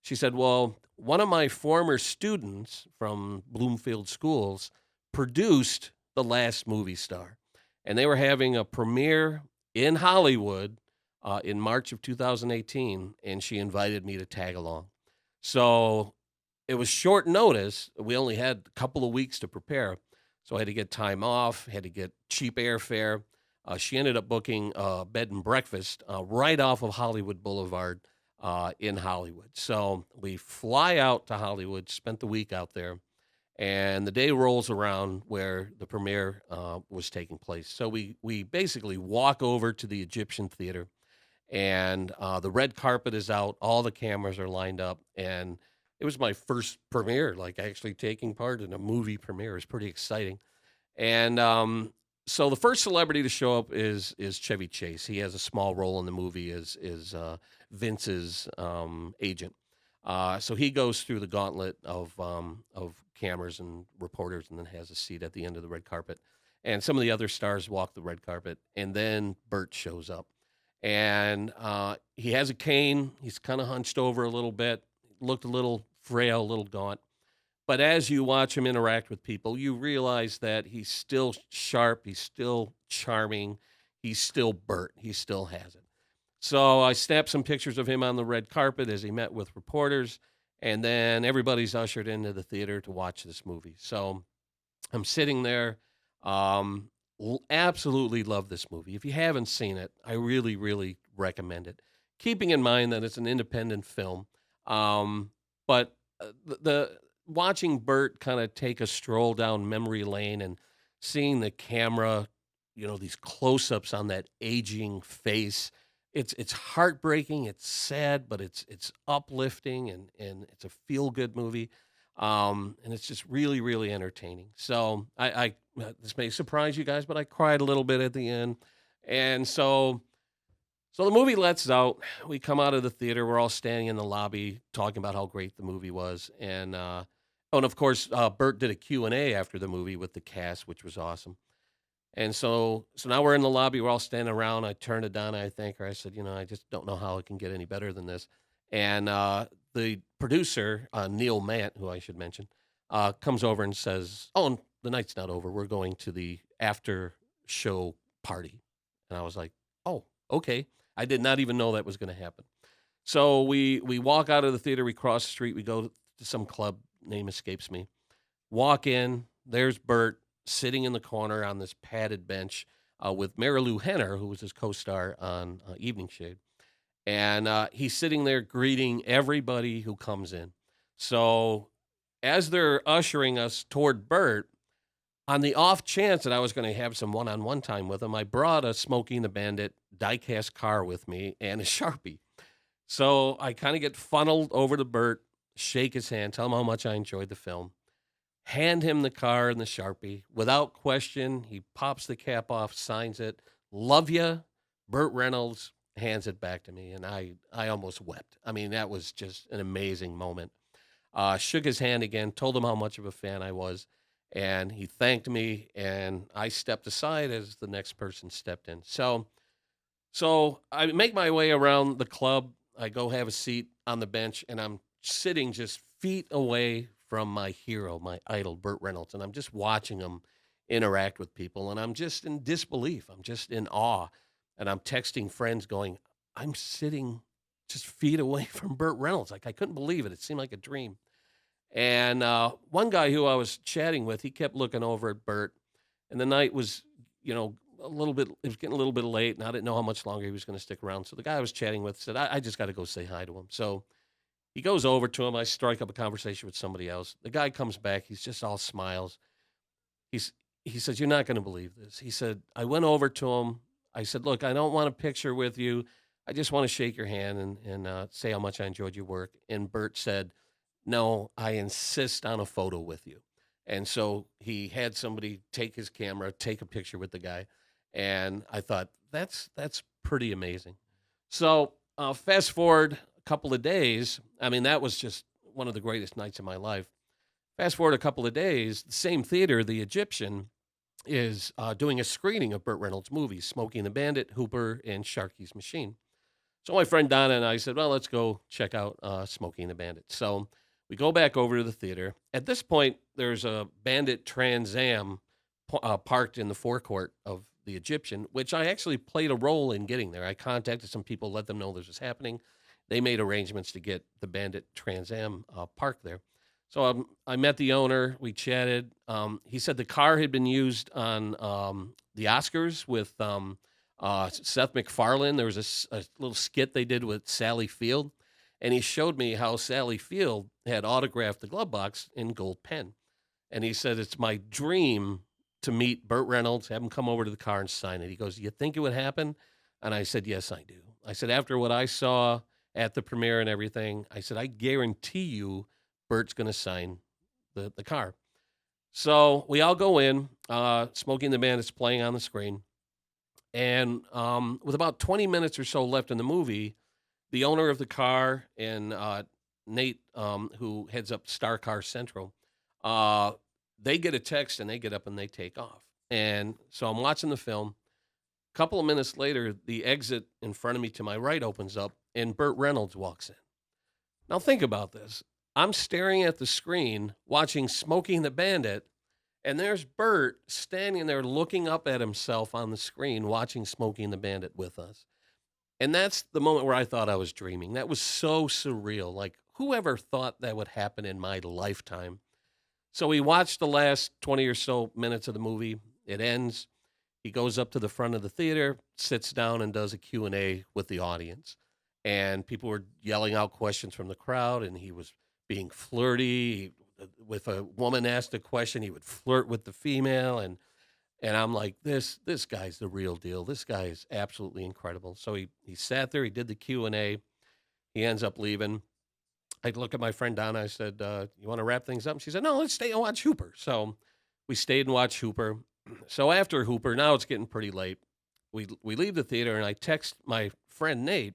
She said, well, one of my former students from Bloomfield schools produced The Last Movie Star. And they were having a premiere in Hollywood in March of 2018, and she invited me to tag along. So it was short notice. We only had a couple of weeks to prepare. So I had to get time off, had to get cheap airfare. She ended up booking a bed and breakfast right off of Hollywood Boulevard in Hollywood. So we fly out to Hollywood, spent the week out there, and the day rolls around where the premiere was taking place. So we basically walk over to the Egyptian Theater, and the red carpet is out. All the cameras are lined up, and it was my first premiere, like actually taking part in a movie premiere. It was pretty exciting. And so the first celebrity to show up is Chevy Chase. He has a small role in the movie as Vince's agent. So he goes through the gauntlet of cameras and reporters, and then has a seat at the end of the red carpet. And some of the other stars walk the red carpet, and then Burt shows up. And he has a cane. He's kind of hunched over a little bit, looked a little frail, a little gaunt. But as you watch him interact with people, you realize that he's still sharp, he's still charming, he's still Burt, he still has it. So I snapped some pictures of him on the red carpet as he met with reporters, and then everybody's ushered into the theater to watch this movie. So I'm sitting there, absolutely love this movie. If you haven't seen it, I really, really recommend it. Keeping in mind that it's an independent film, but the watching Burt kind of take a stroll down memory lane and seeing the camera, these close-ups on that aging face, it's heartbreaking, it's sad, but it's uplifting, and it's a feel-good movie, and it's just really, really entertaining. So I this may surprise you guys, but I cried a little bit at the end. And so the movie lets out. We come out of the theater. We're all standing in the lobby talking about how great the movie was. And of course, Burt did a Q&A after the movie with the cast, which was awesome. And so now we're in the lobby. We're all standing around. I turned to Donna. I thank her. I said, I just don't know how it can get any better than this. And the producer, Neil Mant, who I should mention, comes over and says, oh, the night's not over. We're going to the after show party. And I was like, oh, okay. I did not even know that was going to happen. So we walk out of the theater. We cross the street. We go to some club. Name escapes me. Walk in. There's Burt sitting in the corner on this padded bench with Marilu Henner, who was his co-star on Evening Shade. And he's sitting there greeting everybody who comes in. So as they're ushering us toward Burt, on the off chance that I was going to have some one-on-one time with him, I brought a Smokey and the Bandit die-cast car with me and a Sharpie. So I kind of get funneled over to Burt, shake his hand, tell him how much I enjoyed the film, hand him the car and the Sharpie. Without question, he pops the cap off, signs it. Love ya, Burt Reynolds, hands it back to me. And I almost wept. I mean, that was just an amazing moment. Shook his hand again, told him how much of a fan I was. And he thanked me, and I stepped aside as the next person stepped in. So I make my way around the club. I go have a seat on the bench, and I'm sitting just feet away from my hero, my idol, Burt Reynolds, and I'm just watching him interact with people, and I'm just in disbelief. I'm just in awe, and I'm texting friends going, I'm sitting just feet away from Burt Reynolds. Like, I couldn't believe it. It seemed like a dream. And one guy who I was chatting with, he kept looking over at Burt, and the night was, a little bit, it was getting a little bit late, and I didn't know how much longer he was going to stick around. So the guy I was chatting with said, I just got to go say hi to him. So he goes over to him. I strike up a conversation with somebody else. The guy comes back. He's just all smiles. He says, you're not going to believe this. He said, I went over to him. I said, look, I don't want a picture with you. I just want to shake your hand and say how much I enjoyed your work. And Burt said, no, I insist on a photo with you. And so he had somebody take his camera, take a picture with the guy. And I thought, that's pretty amazing. So fast forward a couple of days. I mean, that was just one of the greatest nights of my life. Fast forward a couple of days, the same theater, the Egyptian, is doing a screening of Burt Reynolds' movies, Smokey and the Bandit, Hooper, and Sharky's Machine. So my friend Donna and I said, well, let's go check out Smokey and the Bandit. So we go back over to the theater. At this point, there's a Bandit Trans Am parked in the forecourt of the Egyptian, which I actually played a role in getting there. I contacted some people, let them know this was happening. They made arrangements to get the Bandit Trans Am parked there. So I met the owner. We chatted. He said the car had been used on the Oscars with Seth MacFarlane. There was a little skit they did with Sally Field. And he showed me how Sally Field had autographed the glove box in gold pen. And he said, it's my dream to meet Burt Reynolds, have him come over to the car and sign it. He goes, do you think it would happen? And I said, yes, I do. I said, after what I saw at the premiere and everything, I said, I guarantee you Burt's going to sign the car. So we all go in. Smokey and the Bandit's playing on the screen. And with about 20 minutes or so left in the movie, the owner of the car and Nate, who heads up Star Car Central, they get a text and they get up and they take off. And so I'm watching the film. A couple of minutes later, the exit in front of me to my right opens up and Burt Reynolds walks in. Now think about this. I'm staring at the screen watching Smokey and the Bandit, and there's Burt standing there looking up at himself on the screen watching Smokey and the Bandit with us. And that's the moment where I thought I was dreaming. That was so surreal. Like, whoever thought that would happen in my lifetime? So we watched the last 20 or so minutes of the movie. It ends. He goes up to the front of the theater, sits down, and does a Q&A with the audience. And people were yelling out questions from the crowd, and he was being flirty. If a woman asked a question, he would flirt with the female, and I'm like, this guy's the real deal. This guy is absolutely incredible. So he sat there. He did the Q&A. He ends up leaving. I look at my friend Donna. I said, you want to wrap things up? And she said, no, let's stay and watch Hooper. So we stayed and watched Hooper. So after Hooper, now it's getting pretty late. We leave the theater, and I text my friend Nate.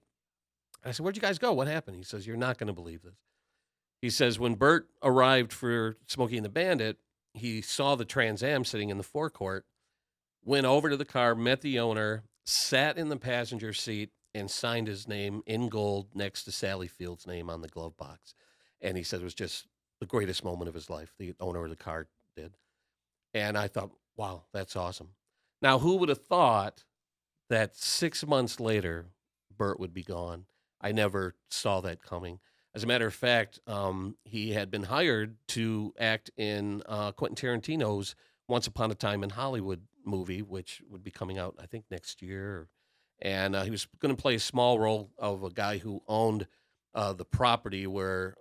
I said, where'd you guys go? What happened? He says, you're not going to believe this. He says, when Burt arrived for Smokey and the Bandit, he saw the Trans Am sitting in the forecourt, went over to the car, met the owner, sat in the passenger seat, and signed his name in gold next to Sally Field's name on the glove box. And he said it was just the greatest moment of his life, the owner of the car did. And I thought, wow, that's awesome. Now, who would have thought that 6 months later, Burt would be gone? I never saw that coming. As a matter of fact, he had been hired to act in Quentin Tarantino's Once Upon a Time in Hollywood movie, which would be coming out, I think, next year. And he was going to play a small role of a guy who owned the property where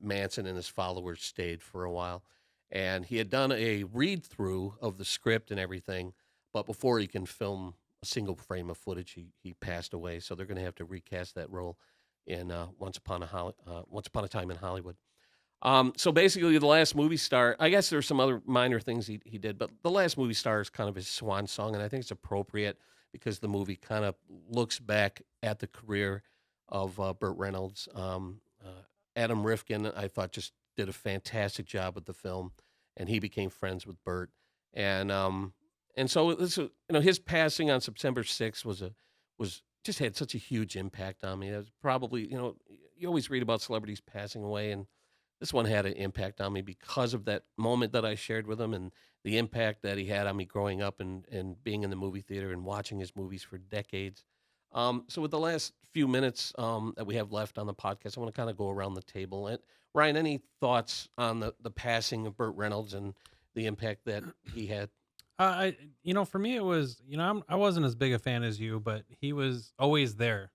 Manson and his followers stayed for a while. And he had done a read-through of the script and everything, but before he can film a single frame of footage, he passed away. So they're going to have to recast that role in Once Upon a Time in Hollywood. So basically, the last movie star. I guess there's some other minor things he did, but the last movie star is kind of his swan song, and I think it's appropriate because the movie kind of looks back at the career of Burt Reynolds. Adam Rifkin, I thought, just did a fantastic job with the film, and he became friends with Burt. And so this, his passing on September 6th was just had such a huge impact on me. It was probably, you always read about celebrities passing away, and this one had an impact on me because of that moment that I shared with him and the impact that he had on me growing up and being in the movie theater and watching his movies for decades. So with the last few minutes that we have left on the podcast, I want to kind of go around the table. And Ryan, any thoughts on the passing of Burt Reynolds and the impact that he had? For me, it was, I wasn't as big a fan as you, but he was always there.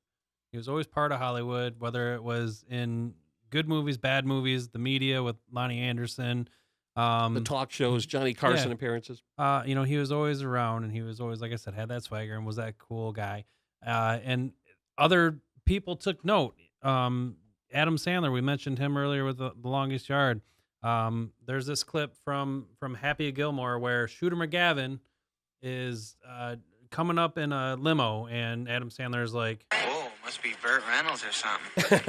He was always part of Hollywood, whether it was in good movies, bad movies, the media with Lonnie Anderson, the talk shows, Johnny Carson appearances. He was always around, and he was always, like I said, had that swagger and was that cool guy. And other people took note. Adam Sandler, we mentioned him earlier with the Longest Yard. There's this clip from Happy Gilmore where Shooter McGavin is coming up in a limo, and Adam Sandler's like, Whoa, must be Burt Reynolds or something.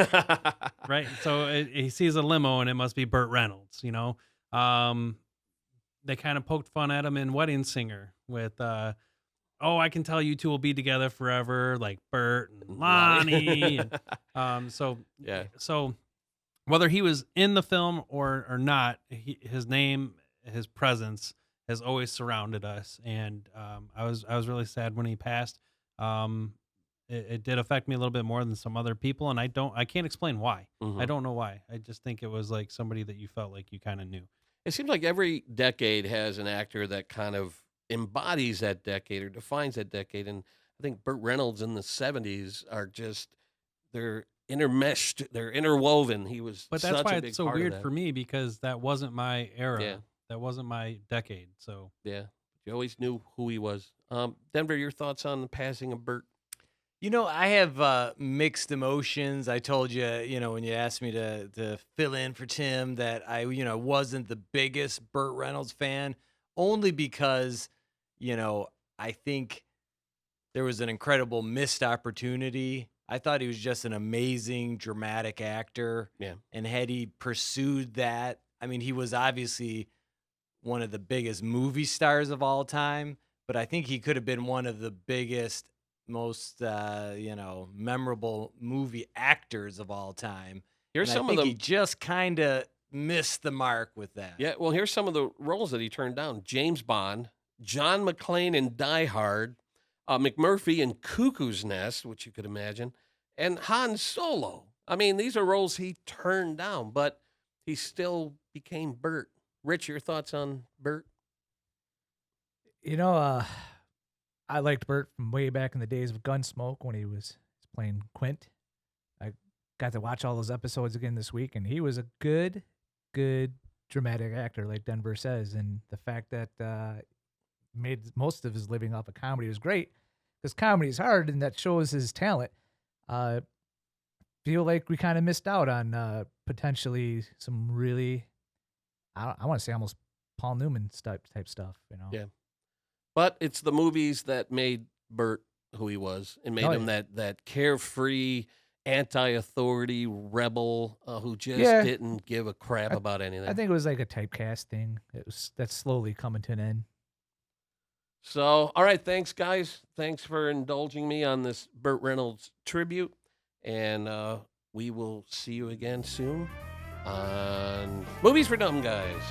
right? So he sees a limo, and it must be Burt Reynolds, They kind of poked fun at him in Wedding Singer with, I can tell you two will be together forever, like Burt and Lonnie. So whether he was in the film or not, his name, his presence has always surrounded us. And I was really sad when he passed. It did affect me a little bit more than some other people, and I can't explain why. Mm-hmm. I don't know why. I just think it was like somebody that you felt like you kind of knew. It seems like every decade has an actor that kind of embodies that decade or defines that decade. And I think Burt Reynolds in the 70s are just, they're intermeshed, they're interwoven. He was But that's such why a big it's so part of weird that. for me, because that wasn't my era. Yeah. That wasn't my decade. So Yeah, you always knew who he was. Denver, your thoughts on the passing of Burt? I have mixed emotions. I told you, when you asked me to fill in for Tim, that I wasn't the biggest Burt Reynolds fan, only because, I think there was an incredible missed opportunity. I thought he was just an amazing, dramatic actor. Yeah. And had he pursued that, he was obviously one of the biggest movie stars of all time, but I think he could have been one of the biggest, most memorable movie actors of all time. Here's And some I think of he just kind of missed the mark with that. Yeah, well, here's some of the roles that he turned down: James Bond, John McClane in Die Hard, McMurphy in Cuckoo's Nest, which you could imagine, and Han Solo. These are roles he turned down, but he still became Burt. Rich, your thoughts on Burt? I liked Burt from way back in the days of Gunsmoke when he was playing Quint. I got to watch all those episodes again this week, and he was a good dramatic actor, like Denver says. And the fact that made most of his living off of comedy was great, because comedy is hard, and that shows his talent. Feel like we kind of missed out on potentially some really, I want to say almost Paul Newman type stuff, Yeah. But it's the movies that made Burt who he was and made him that carefree, anti-authority rebel who just didn't give a crap about anything. I think it was like a typecast thing. That's slowly coming to an end. So, all right, thanks, guys. Thanks for indulging me on this Burt Reynolds tribute. And we will see you again soon on Movies for Dumb Guys.